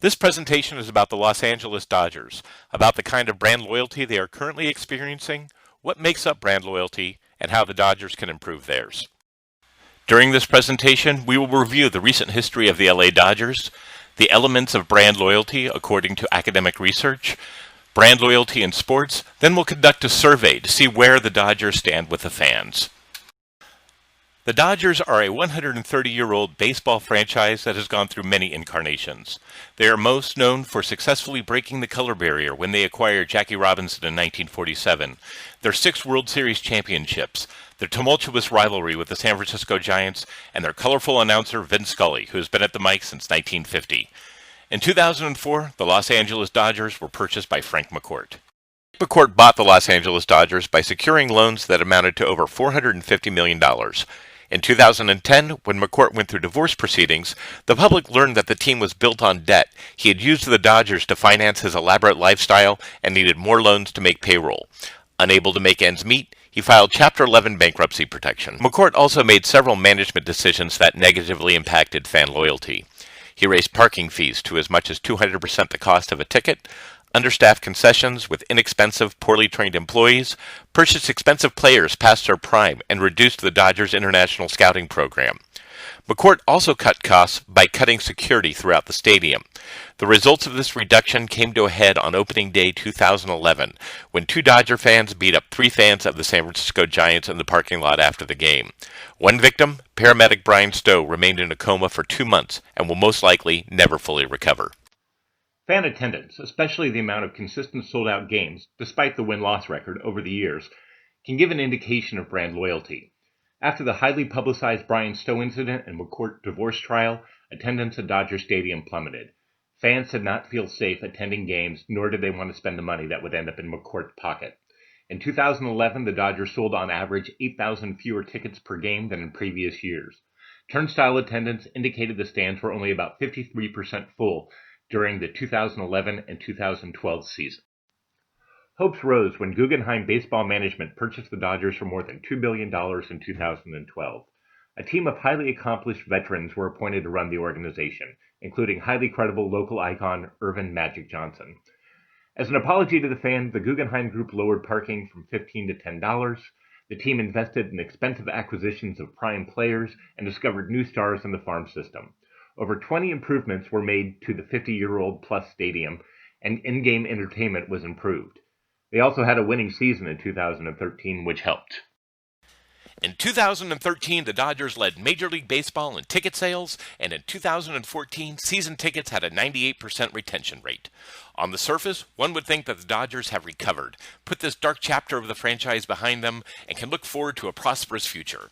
This presentation is about the Los Angeles Dodgers, about the kind of brand loyalty they are currently experiencing, what makes up brand loyalty, and how the Dodgers can improve theirs. During this presentation, we will review the recent history of the LA Dodgers, the elements of brand loyalty according to academic research, brand loyalty in sports, then we'll conduct a survey to see where the Dodgers stand with the fans. The Dodgers are a 130-year-old baseball franchise that has gone through many incarnations. They are most known for successfully breaking the color barrier when they acquired Jackie Robinson in 1947, their 6 World Series championships, their tumultuous rivalry with the San Francisco Giants, and their colorful announcer Vin Scully, who has been at the mic since 1950. In 2004, the Los Angeles Dodgers were purchased by Frank McCourt. McCourt bought the Los Angeles Dodgers by securing loans that amounted to over $450 million. In 2010, when McCourt went through divorce proceedings, the public learned that the team was built on debt. He had used the Dodgers to finance his elaborate lifestyle and needed more loans to make payroll. Unable to make ends meet, he filed Chapter 11 bankruptcy protection. McCourt also made several management decisions that negatively impacted fan loyalty. He raised parking fees to as much as 200% the cost of a ticket, understaffed concessions with inexpensive, poorly trained employees, purchased expensive players past their prime, and reduced the Dodgers' international scouting program. McCourt also cut costs by cutting security throughout the stadium. The results of this reduction came to a head on opening day 2011, when 2 Dodger fans beat up 3 fans of the San Francisco Giants in the parking lot after the game. One victim, paramedic Brian Stowe, remained in a coma for 2 months and will most likely never fully recover. Fan attendance, especially the amount of consistent sold-out games, despite the win-loss record over the years, can give an indication of brand loyalty. After the highly publicized Brian Stowe incident and McCourt divorce trial, attendance at Dodger Stadium plummeted. Fans did not feel safe attending games, nor did they want to spend the money that would end up in McCourt's pocket. In 2011, the Dodgers sold on average 8,000 fewer tickets per game than in previous years. Turnstile attendance indicated the stands were only about 53% full during the 2011 and 2012 season. Hopes rose when Guggenheim Baseball Management purchased the Dodgers for more than $2 billion in 2012. A team of highly accomplished veterans were appointed to run the organization, including highly credible local icon Earvin Magic Johnson. As an apology to the fans, the Guggenheim Group lowered parking from $15 to $10. The team invested in expensive acquisitions of prime players and discovered new stars in the farm system. Over 20 improvements were made to the 50-year-old plus stadium, and in-game entertainment was improved. They also had a winning season in 2013, which helped. In 2013, the Dodgers led Major League Baseball in ticket sales, and in 2014, season tickets had a 98% retention rate. On the surface, one would think that the Dodgers have recovered, put this dark chapter of the franchise behind them, and can look forward to a prosperous future.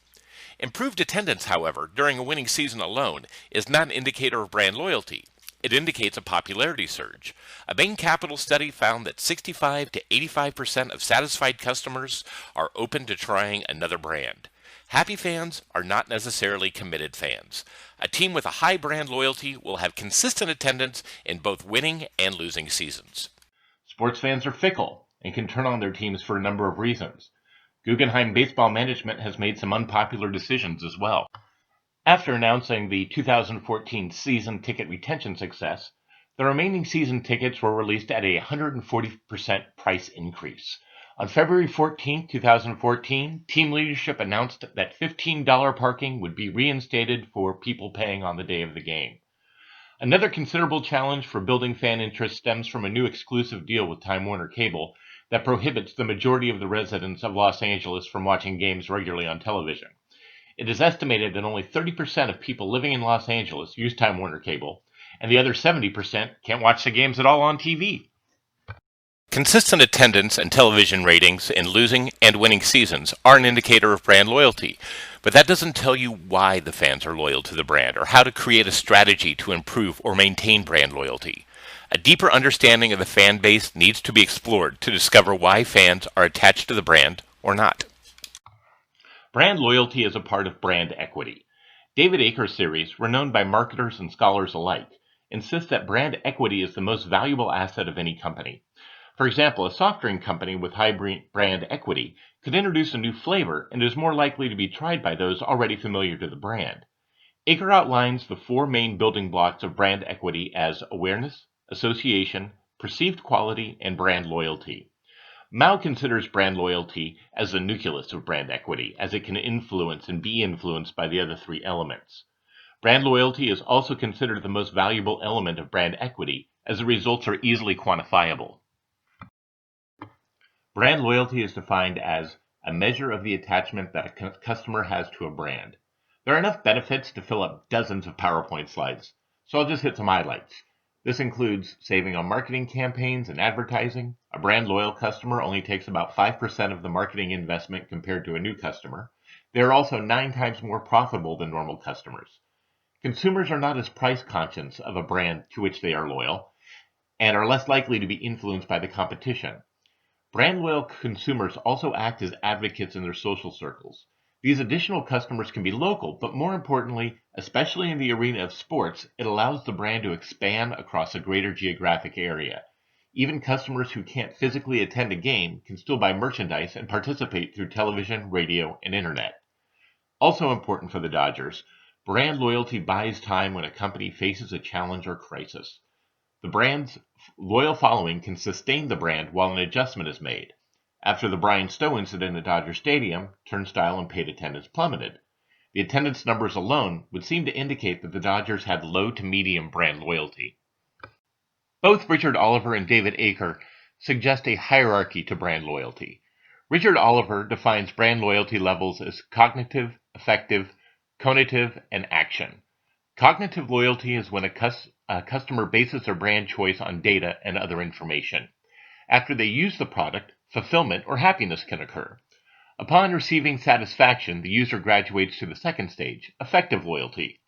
Improved attendance, however, during a winning season alone is not an indicator of brand loyalty. It indicates a popularity surge. A Bain Capital study found that 65 to 85% of satisfied customers are open to trying another brand. Happy fans are not necessarily committed fans. A team with a high brand loyalty will have consistent attendance in both winning and losing seasons. Sports fans are fickle and can turn on their teams for a number of reasons. Guggenheim Baseball Management has made some unpopular decisions as well. After announcing the 2014 season ticket retention success, the remaining season tickets were released at a 140% price increase. On February 14, 2014, team leadership announced that $15 parking would be reinstated for people paying on the day of the game. Another considerable challenge for building fan interest stems from a new exclusive deal with Time Warner Cable that prohibits the majority of the residents of Los Angeles from watching games regularly on television. It is estimated that only 30% of people living in Los Angeles use Time Warner Cable, and the other 70% can't watch the games at all on TV. Consistent attendance and television ratings in losing and winning seasons are an indicator of brand loyalty, but that doesn't tell you why the fans are loyal to the brand or how to create a strategy to improve or maintain brand loyalty. A deeper understanding of the fan base needs to be explored to discover why fans are attached to the brand or not. Brand loyalty is a part of brand equity. David Aker's theories, renowned by marketers and scholars alike, insist that brand equity is the most valuable asset of any company. For example, a soft drink company with high brand equity could introduce a new flavor and is more likely to be tried by those already familiar to the brand. Aker outlines the four main building blocks of brand equity as awareness, association, perceived quality, and brand loyalty. Mao considers brand loyalty as the nucleus of brand equity, as it can influence and be influenced by the other three elements. Brand loyalty is also considered the most valuable element of brand equity, as the results are easily quantifiable. Brand loyalty is defined as a measure of the attachment that a customer has to a brand. There are enough benefits to fill up dozens of PowerPoint slides, so I'll just hit some highlights. This includes saving on marketing campaigns and advertising. A brand loyal customer only takes about 5% of the marketing investment compared to a new customer. They are also 9 times more profitable than normal customers. Consumers are not as price conscious of a brand to which they are loyal and are less likely to be influenced by the competition. Brand loyal consumers also act as advocates in their social circles. These additional customers can be local, but more importantly, especially in the arena of sports, it allows the brand to expand across a greater geographic area. Even customers who can't physically attend a game can still buy merchandise and participate through television, radio, and internet. Also important for the Dodgers, brand loyalty buys time when a company faces a challenge or crisis. The brand's loyal following can sustain the brand while an adjustment is made. After the Brian Stowe incident at Dodger Stadium, turnstile and paid attendance plummeted. The attendance numbers alone would seem to indicate that the Dodgers had low to medium brand loyalty. Both Richard Oliver and David Aker suggest a hierarchy to brand loyalty. Richard Oliver defines brand loyalty levels as cognitive, affective, conative, and action. Cognitive loyalty is when a customer bases their brand choice on data and other information. After they use the product, fulfillment or happiness can occur. Upon receiving satisfaction, the user graduates to the second stage, affective loyalty.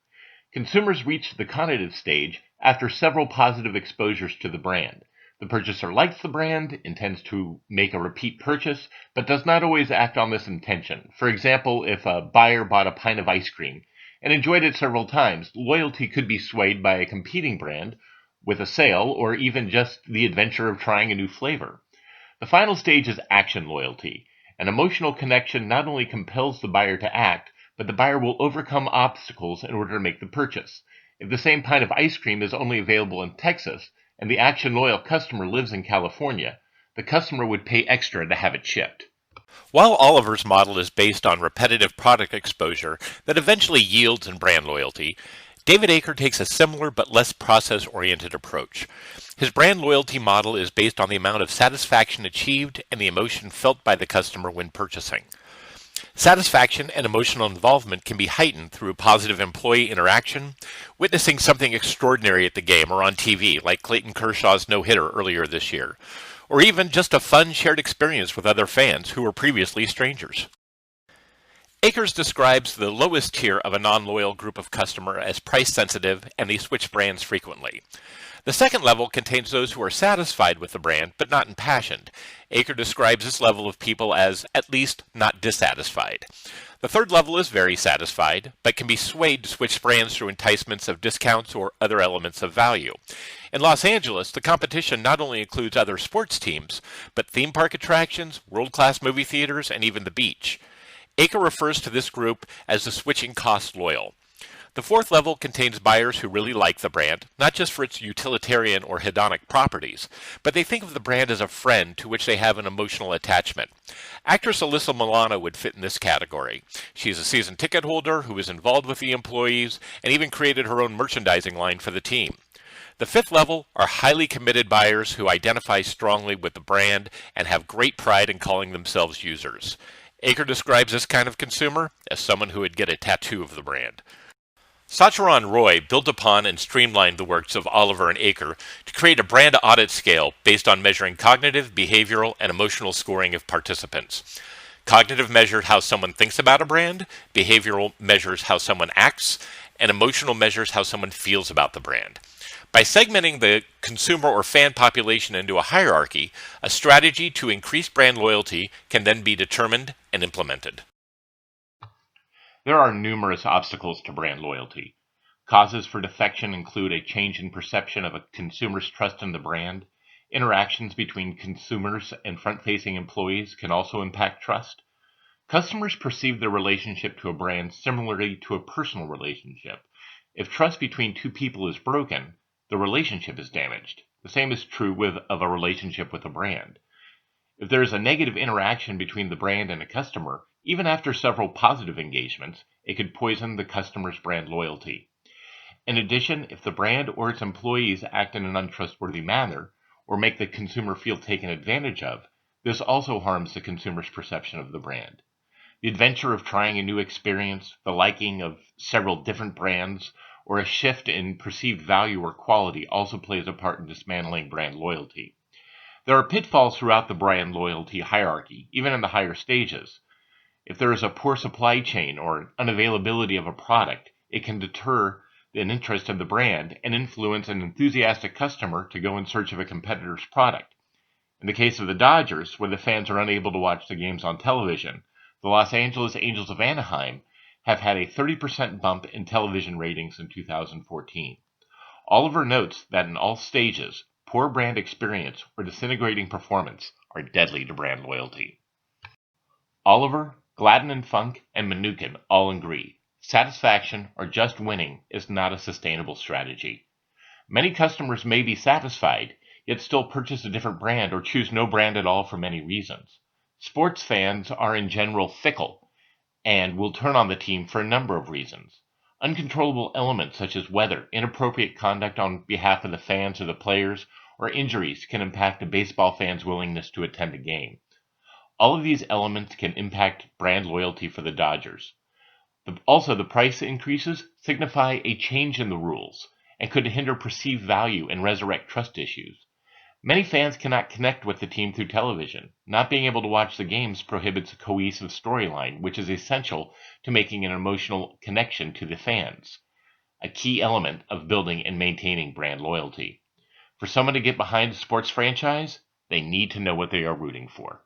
Consumers reach the conative stage after several positive exposures to the brand. The purchaser likes the brand, intends to make a repeat purchase, but does not always act on this intention. For example, if a buyer bought a pint of ice cream and enjoyed it several times, loyalty could be swayed by a competing brand with a sale or even just the adventure of trying a new flavor. The final stage is action loyalty. An emotional connection not only compels the buyer to act, but the buyer will overcome obstacles in order to make the purchase. If the same pint of ice cream is only available in Texas, and the action loyal customer lives in California, the customer would pay extra to have it shipped. While Oliver's model is based on repetitive product exposure that eventually yields in brand loyalty, David Aker takes a similar but less process-oriented approach. His brand loyalty model is based on the amount of satisfaction achieved and the emotion felt by the customer when purchasing. Satisfaction and emotional involvement can be heightened through positive employee interaction, witnessing something extraordinary at the game or on TV, like Clayton Kershaw's no-hitter earlier this year, or even just a fun shared experience with other fans who were previously strangers. Akers describes the lowest tier of a non-loyal group of customer as price-sensitive and they switch brands frequently. The second level contains those who are satisfied with the brand but not impassioned. Aker describes this level of people as at least not dissatisfied. The third level is very satisfied, but can be swayed to switch brands through enticements of discounts or other elements of value. In Los Angeles, the competition not only includes other sports teams, but theme park attractions, world-class movie theaters, and even the beach. Aker refers to this group as the switching cost loyal. The fourth level contains buyers who really like the brand, not just for its utilitarian or hedonic properties, but they think of the brand as a friend to which they have an emotional attachment. Actress Alyssa Milano would fit in this category. She is a season ticket holder who is involved with the employees and even created her own merchandising line for the team. The fifth level are highly committed buyers who identify strongly with the brand and have great pride in calling themselves users. Aker describes this kind of consumer as someone who would get a tattoo of the brand. Sacharan Roy built upon and streamlined the works of Oliver and Aker to create a brand audit scale based on measuring cognitive, behavioral, and emotional scoring of participants. Cognitive measured how someone thinks about a brand, behavioral measures how someone acts, and emotional measures how someone feels about the brand. By segmenting the consumer or fan population into a hierarchy, a strategy to increase brand loyalty can then be determined and implemented. There are numerous obstacles to brand loyalty. Causes for defection include a change in perception of a consumer's trust in the brand. Interactions between consumers and front-facing employees can also impact trust. Customers perceive their relationship to a brand similarly to a personal relationship. If trust between two people is broken, the relationship is damaged. The same is true of a relationship with a brand. If there is a negative interaction between the brand and a customer, even after several positive engagements, it could poison the customer's brand loyalty. In addition, if the brand or its employees act in an untrustworthy manner or make the consumer feel taken advantage of, this also harms the consumer's perception of the brand. The adventure of trying a new experience, the liking of several different brands, or a shift in perceived value or quality also plays a part in dismantling brand loyalty. There are pitfalls throughout the brand loyalty hierarchy, even in the higher stages. If there is a poor supply chain or an unavailability of a product, it can deter an interest in the brand and influence an enthusiastic customer to go in search of a competitor's product. In the case of the Dodgers, where the fans are unable to watch the games on television, the Los Angeles Angels of Anaheim have had a 30% bump in television ratings in 2014. Oliver notes that in all stages, poor brand experience or disintegrating performance are deadly to brand loyalty. Oliver, Gladden and Funk, and Mnookin all agree. Satisfaction or just winning is not a sustainable strategy. Many customers may be satisfied, yet still purchase a different brand or choose no brand at all for many reasons. Sports fans are in general fickle and will turn on the team for a number of reasons. Uncontrollable elements such as weather, inappropriate conduct on behalf of the fans or the players, or injuries can impact a baseball fan's willingness to attend a game. All of these elements can impact brand loyalty for the Dodgers. Also, the price increases signify a change in the rules and could hinder perceived value and resurrect trust issues. Many fans cannot connect with the team through television. Not being able to watch the games prohibits a cohesive storyline, which is essential to making an emotional connection to the fans, a key element of building and maintaining brand loyalty. For someone to get behind a sports franchise, they need to know what they are rooting for.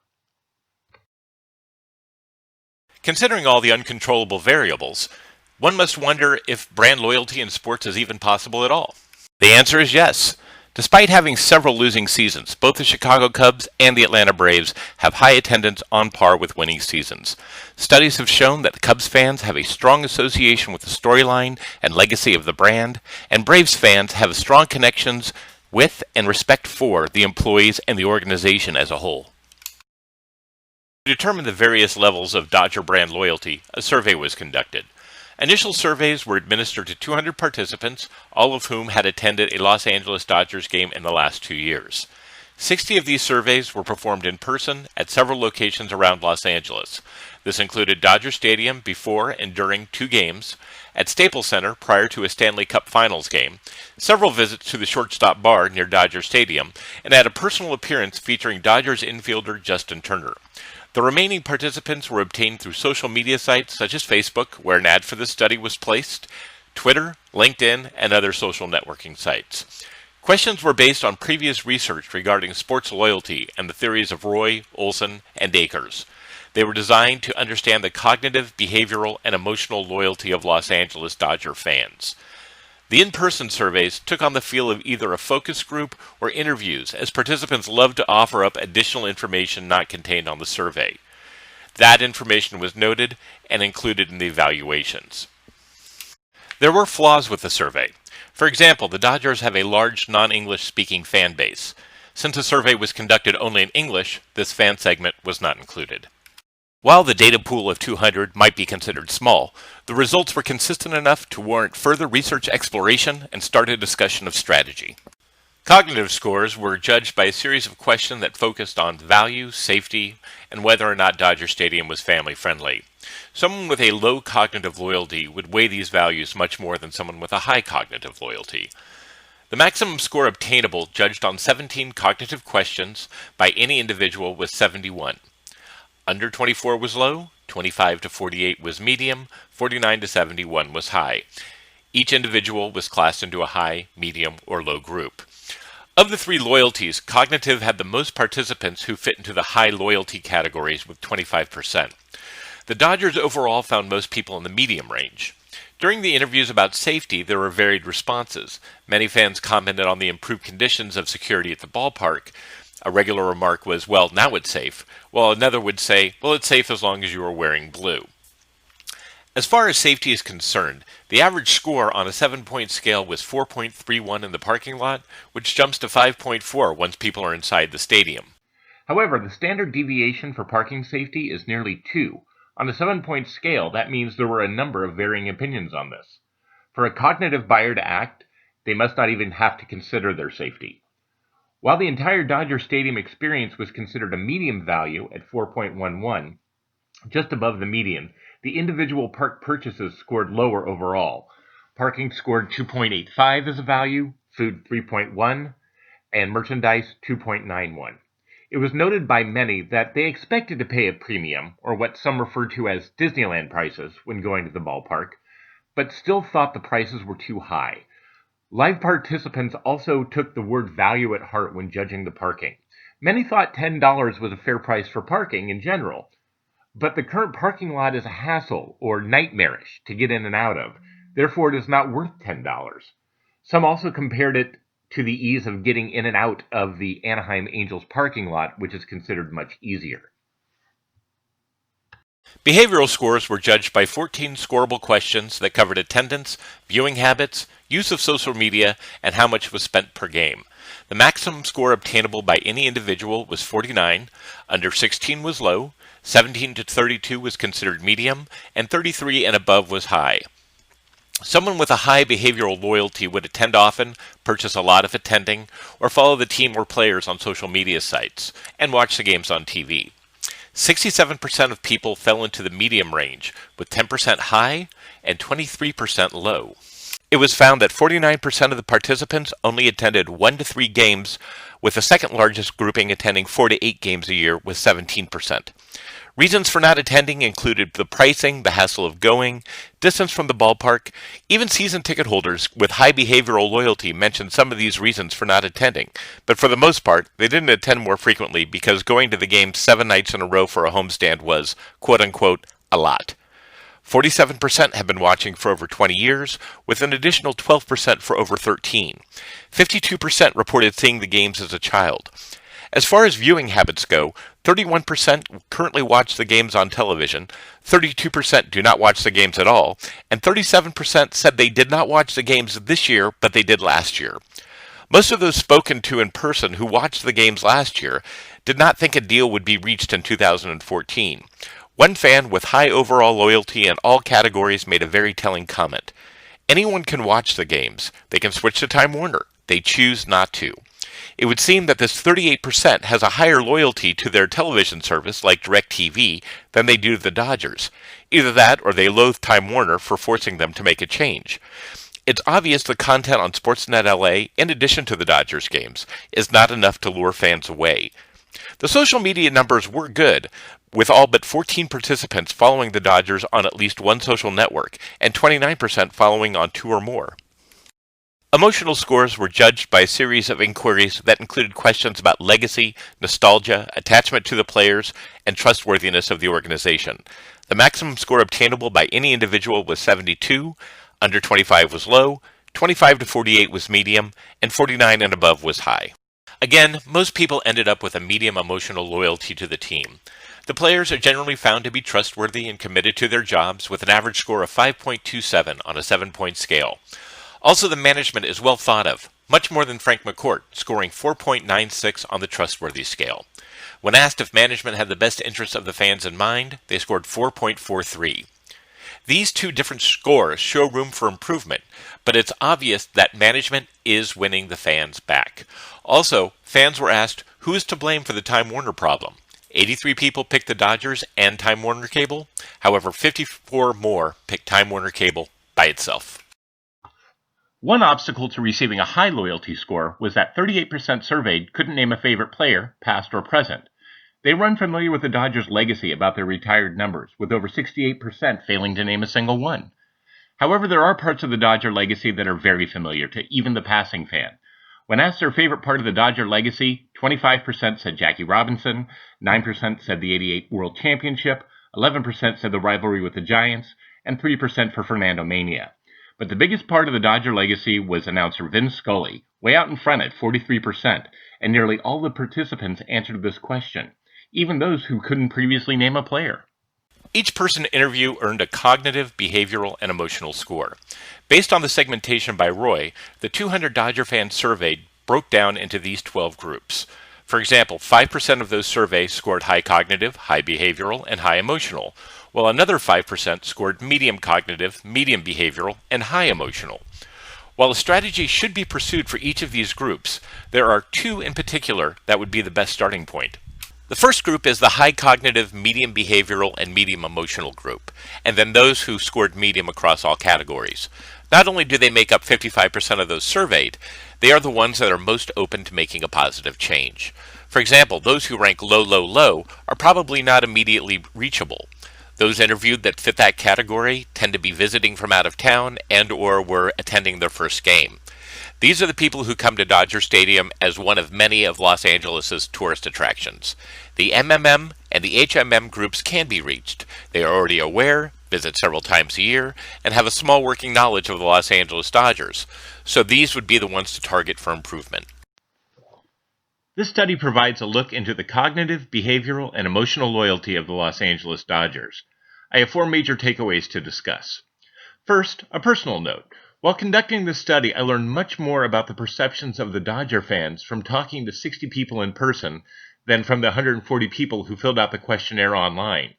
Considering all the uncontrollable variables, one must wonder if brand loyalty in sports is even possible at all. The answer is yes. Despite having several losing seasons, both the Chicago Cubs and the Atlanta Braves have high attendance on par with winning seasons. Studies have shown that the Cubs fans have a strong association with the storyline and legacy of the brand, and Braves fans have strong connections with and respect for the employees and the organization as a whole. To determine the various levels of Dodger brand loyalty, a survey was conducted. Initial surveys were administered to 200 participants, all of whom had attended a Los Angeles Dodgers game in the last 2 years. 60 of these surveys were performed in person at several locations around Los Angeles. This included Dodger Stadium before and during 2 games, at Staples Center prior to a Stanley Cup Finals game, several visits to the shortstop bar near Dodger Stadium, and at a personal appearance featuring Dodgers infielder Justin Turner. The remaining participants were obtained through social media sites such as Facebook, where an ad for this study was placed, Twitter, LinkedIn, and other social networking sites. Questions were based on previous research regarding sports loyalty and the theories of Roy, Olson, and Akers. They were designed to understand the cognitive, behavioral, and emotional loyalty of Los Angeles Dodger fans. The in-person surveys took on the feel of either a focus group or interviews, as participants loved to offer up additional information not contained on the survey. That information was noted and included in the evaluations. There were flaws with the survey. For example, the Dodgers have a large non-English speaking fan base. Since the survey was conducted only in English, this fan segment was not included. While the data pool of 200 might be considered small, the results were consistent enough to warrant further research exploration and start a discussion of strategy. Cognitive scores were judged by a series of questions that focused on value, safety, and whether or not Dodger Stadium was family-friendly. Someone with a low cognitive loyalty would weigh these values much more than someone with a high cognitive loyalty. The maximum score obtainable judged on 17 cognitive questions by any individual was 71. Under 24 was low, 25 to 48 was medium, 49 to 71 was high. Each individual was classed into a high, medium, or low group. Of the 3 loyalties, cognitive had the most participants who fit into the high loyalty categories with 25%. The Dodgers overall found most people in the medium range. During the interviews about safety, there were varied responses. Many fans commented on the improved conditions of security at the ballpark, A regular remark was, well, now it's safe, while another would say, well, it's safe as long as you are wearing blue. As far as safety is concerned, the average score on a 7-point scale was 4.31 in the parking lot, which jumps to 5.4 once people are inside the stadium. However, the standard deviation for parking safety is nearly 2. On a 7-point scale, that means there were a number of varying opinions on this. For a cognitive buyer to act, they must not even have to consider their safety. While the entire Dodger Stadium experience was considered a medium value at 4.11, just above the median, the individual park purchases scored lower overall. Parking scored 2.85 as a value, food 3.1, and merchandise 2.91. It was noted by many that they expected to pay a premium, or what some refer to as Disneyland prices, when going to the ballpark, but still thought the prices were too high. Live participants also took the word value at heart when judging the parking. Many thought $10 was a fair price for parking in general, but the current parking lot is a hassle or nightmarish to get in and out of. Therefore, it is not worth $10. Some also compared it to the ease of getting in and out of the Anaheim Angels parking lot, which is considered much easier. Behavioral scores were judged by 14 scoreable questions that covered attendance, viewing habits, use of social media, and how much was spent per game. The maximum score obtainable by any individual was 49, under 16 was low, 17 to 32 was considered medium, and 33 and above was high. Someone with a high behavioral loyalty would attend often, purchase a lot if attending, or follow the team or players on social media sites, and watch the games on TV. 67% of people fell into the medium range, with 10% high and 23% low. It was found that 49% of the participants only attended 1 to 3 games, with the second largest grouping attending 4 to 8 games a year with 17%. Reasons for not attending included the pricing, the hassle of going, distance from the ballpark. Even season ticket holders with high behavioral loyalty mentioned some of these reasons for not attending, but for the most part, they didn't attend more frequently because going to the game 7 nights in a row for a homestand was, quote-unquote, a lot. 47% have been watching for over 20 years, with an additional 12% for over 13. 52% reported seeing the games as a child. As far as viewing habits go, 31% currently watch the games on television, 32% do not watch the games at all, and 37% said they did not watch the games this year, but they did last year. Most of those spoken to in person who watched the games last year did not think a deal would be reached in 2014. One fan with high overall loyalty in all categories made a very telling comment. Anyone can watch the games. They can switch to Time Warner. They choose not to. It would seem that this 38% has a higher loyalty to their television service, like DirecTV, than they do to the Dodgers. Either that, or they loathe Time Warner for forcing them to make a change. It's obvious the content on Sportsnet LA, in addition to the Dodgers games, is not enough to lure fans away. The social media numbers were good, with all but 14 participants following the Dodgers on at least one social network, and 29% following on 2 or more. Emotional scores were judged by a series of inquiries that included questions about legacy, nostalgia, attachment to the players, and trustworthiness of the organization. The maximum score obtainable by any individual was 72, under 25 was low, 25 to 48 was medium, and 49 and above was high. Again, most people ended up with a medium emotional loyalty to the team. The players are generally found to be trustworthy and committed to their jobs, with an average score of 5.27 on a 7-point scale. Also, the management is well thought of, much more than Frank McCourt, scoring 4.96 on the trustworthy scale. When asked if management had the best interests of the fans in mind, they scored 4.43. These two different scores show room for improvement, but it's obvious that management is winning the fans back. Also, fans were asked who is to blame for the Time Warner problem. 83 people picked the Dodgers and Time Warner Cable. However, 54 more picked Time Warner Cable by itself. One obstacle to receiving a high loyalty score was that 38% surveyed couldn't name a favorite player, past or present. They were unfamiliar with the Dodgers' legacy about their retired numbers, with over 68% failing to name a single one. However, there are parts of the Dodger legacy that are very familiar to even the passing fan. When asked their favorite part of the Dodger legacy, 25% said Jackie Robinson, 9% said the '88 World Championship, 11% said the rivalry with the Giants, and 3% for Fernando Mania. But the biggest part of the Dodger legacy was announcer Vin Scully, way out in front at 43%, and nearly all the participants answered this question, even those who couldn't previously name a player. Each person interviewed earned a cognitive, behavioral, and emotional score. Based on the segmentation by Roy, the 200 Dodger fans surveyed broke down into these 12 groups. For example, 5% of those surveyed scored high cognitive, high behavioral, and high emotional, while another 5% scored medium cognitive, medium behavioral, and high emotional. While a strategy should be pursued for each of these groups, there are two in particular that would be the best starting point. The first group is the high cognitive, medium behavioral, and medium emotional group, and then those who scored medium across all categories. Not only do they make up 55% of those surveyed, they are the ones that are most open to making a positive change. For example, those who rank low, low, low are probably not immediately reachable. Those interviewed that fit that category tend to be visiting from out of town and or were attending their first game. These are the people who come to Dodger Stadium as one of many of Los Angeles' tourist attractions. The MMM and the HMM groups can be reached. They are already aware, visit several times a year, and have a small working knowledge of the Los Angeles Dodgers. So these would be the ones to target for improvement. This study provides a look into the cognitive, behavioral, and emotional loyalty of the Los Angeles Dodgers. I have 4 major takeaways to discuss. First, a personal note. While conducting this study, I learned much more about the perceptions of the Dodger fans from talking to 60 people in person than from the 140 people who filled out the questionnaire online.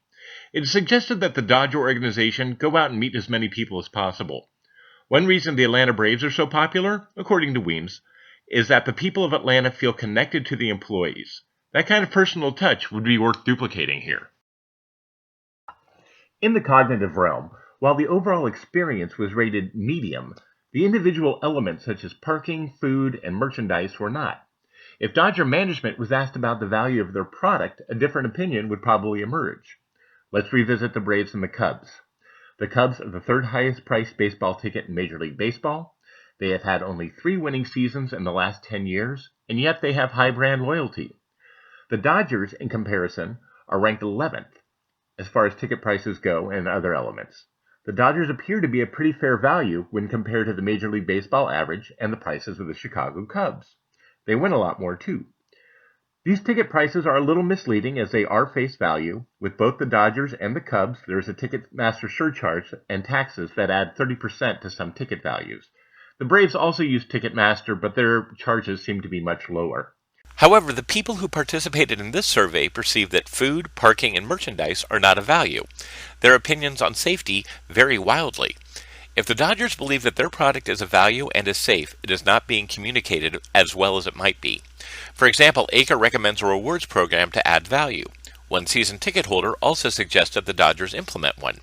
It is suggested that the Dodger organization go out and meet as many people as possible. One reason the Atlanta Braves are so popular, according to Weems, is that the people of Atlanta feel connected to the employees. That kind of personal touch would be worth duplicating here. In the cognitive realm, while the overall experience was rated medium, the individual elements such as parking, food, and merchandise were not. If Dodger management was asked about the value of their product, a different opinion would probably emerge. Let's revisit the Braves and the Cubs. The Cubs are the third highest priced baseball ticket in Major League Baseball. They have had only 3 winning seasons in the last 10 years, and yet they have high brand loyalty. The Dodgers, in comparison, are ranked 11th as far as ticket prices go and other elements. The Dodgers appear to be a pretty fair value when compared to the Major League Baseball average and the prices of the Chicago Cubs. They win a lot more, too. These ticket prices are a little misleading as they are face value. With both the Dodgers and the Cubs, there is a Ticketmaster surcharge and taxes that add 30% to some ticket values. The Braves also use Ticketmaster, but their charges seem to be much lower. However, the people who participated in this survey perceive that food, parking, and merchandise are not a value. Their opinions on safety vary wildly. If the Dodgers believe that their product is a value and is safe, it is not being communicated as well as it might be. For example, ACA recommends a rewards program to add value. One season ticket holder also suggested the Dodgers implement one.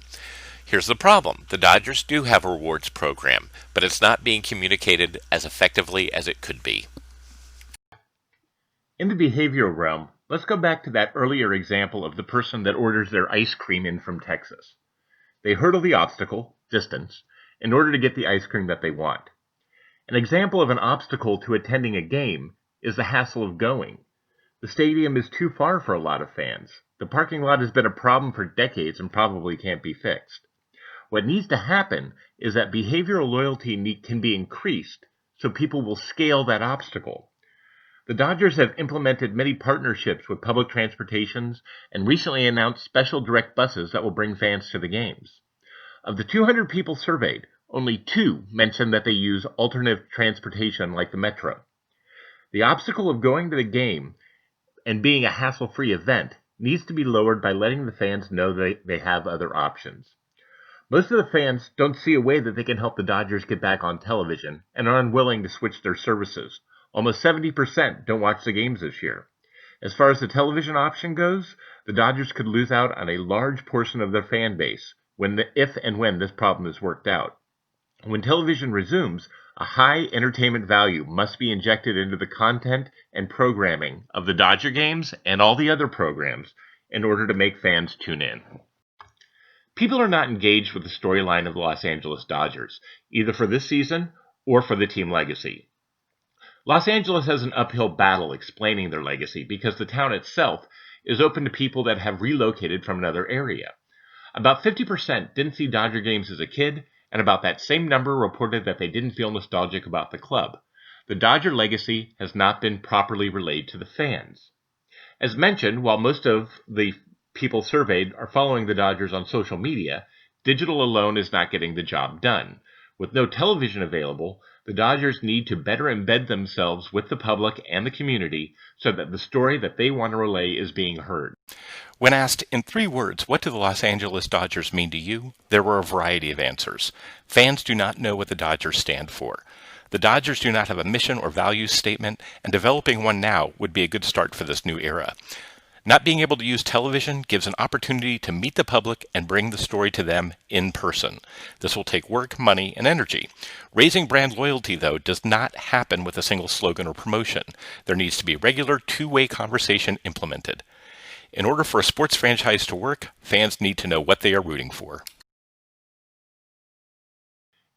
Here's the problem. The Dodgers do have a rewards program, but it's not being communicated as effectively as it could be. In the behavioral realm, let's go back to that earlier example of the person that orders their ice cream in from Texas. They hurdle the obstacle, distance, in order to get the ice cream that they want. An example of an obstacle to attending a game is the hassle of going. The stadium is too far for a lot of fans. The parking lot has been a problem for decades and probably can't be fixed. What needs to happen is that behavioral loyalty can be increased so people will scale that obstacle. The Dodgers have implemented many partnerships with public transportations and recently announced special direct buses that will bring fans to the games. Of the 200 people surveyed, only 2 mentioned that they use alternative transportation like the Metro. The obstacle of going to the game and being a hassle-free event needs to be lowered by letting the fans know they have other options. Most of the fans don't see a way that they can help the Dodgers get back on television and are unwilling to switch their services. Almost 70% don't watch the games this year. As far as the television option goes, the Dodgers could lose out on a large portion of their fan base if and when this problem is worked out. When television resumes, a high entertainment value must be injected into the content and programming of the Dodger games and all the other programs in order to make fans tune in. People are not engaged with the storyline of the Los Angeles Dodgers, either for this season or for the team legacy. Los Angeles has an uphill battle explaining their legacy because the town itself is open to people that have relocated from another area. About 50% didn't see Dodger games as a kid, and about that same number reported that they didn't feel nostalgic about the club. The Dodger legacy has not been properly relayed to the fans. As mentioned, while most of the people surveyed are following the Dodgers on social media, digital alone is not getting the job done. With no television available, the Dodgers need to better embed themselves with the public and the community so that the story that they want to relay is being heard. When asked in 3 words, what do the Los Angeles Dodgers mean to you? There were a variety of answers. Fans do not know what the Dodgers stand for. The Dodgers do not have a mission or values statement, and developing one now would be a good start for this new era. Not being able to use television gives an opportunity to meet the public and bring the story to them in person. This will take work, money, and energy. Raising brand loyalty, though, does not happen with a single slogan or promotion. There needs to be regular two-way conversation implemented. In order for a sports franchise to work, fans need to know what they are rooting for.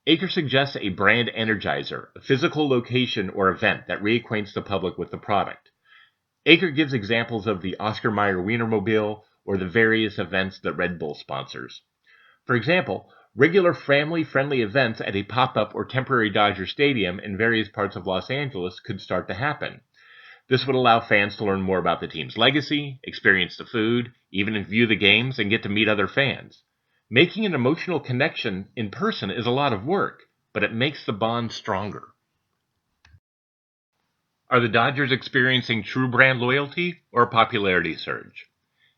Aker suggests a brand energizer, a physical location or event that reacquaints the public with the product. Aker gives examples of the Oscar Mayer Wienermobile or the various events that Red Bull sponsors. For example, regular family-friendly events at a pop-up or temporary Dodger Stadium in various parts of Los Angeles could start to happen. This would allow fans to learn more about the team's legacy, experience the food, even view the games, and get to meet other fans. Making an emotional connection in person is a lot of work, but it makes the bond stronger. Are the Dodgers experiencing true brand loyalty or a popularity surge?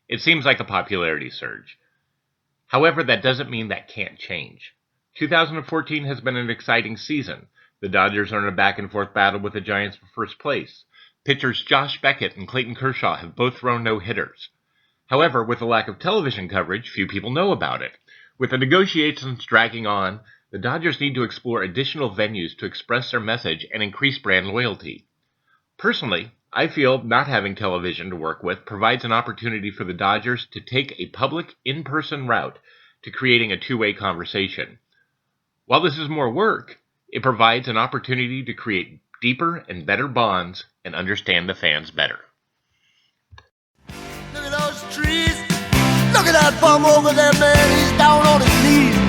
It seems like a popularity surge. However, that doesn't mean that can't change. 2014 has been an exciting season. The Dodgers are in a back-and-forth battle with the Giants for first place. Pitchers Josh Beckett and Clayton Kershaw have both thrown no-hitters. However, with the lack of television coverage, few people know about it. With the negotiations dragging on, the Dodgers need to explore additional venues to express their message and increase brand loyalty. Personally, I feel not having television to work with provides an opportunity for the Dodgers to take a public, in-person route to creating a two-way conversation. While this is more work, it provides an opportunity to create deeper and better bonds and understand the fans better. Look at those trees. Look at that bum over there, man. He's down on his knees.